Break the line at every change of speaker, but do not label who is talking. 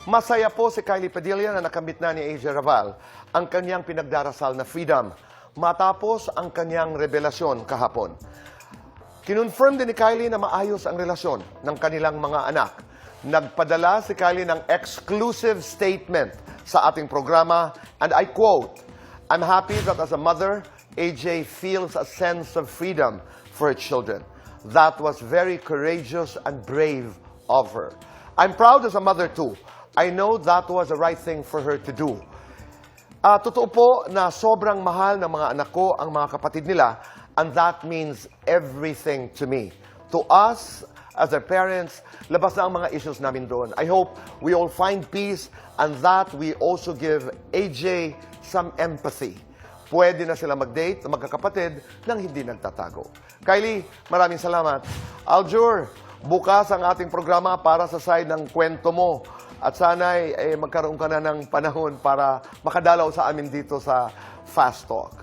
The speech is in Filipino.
Masaya po si Kylie Padilla na nakamit na ni AJ Raval ang kanyang pinagdarasal na freedom matapos ang kanyang revelasyon kahapon. Kinonfirm din ni Kylie na maayos ang relasyon ng kanilang mga anak. Nagpadala si Kylie ng exclusive statement sa ating programa, and I quote, "I'm happy that as a mother, AJ feels a sense of freedom for her children. That was very courageous and brave of her. I'm proud as a mother too. I know that was the right thing for her to do." Totoo po na sobrang mahal ng mga anak ko ang mga kapatid nila, and that means everything to me. To us, as their parents, labas na ang mga issues namin doon. I hope we all find peace and that we also give AJ some empathy. Pwede na sila mag-date na magkakapatid nang hindi nagtatago. Kylie, maraming salamat. Aljur, bukas ang ating programa para sa side ng kwento mo. At sana'y magkaroon ka na ng panahon para makadalaw sa amin dito sa Fast Talk.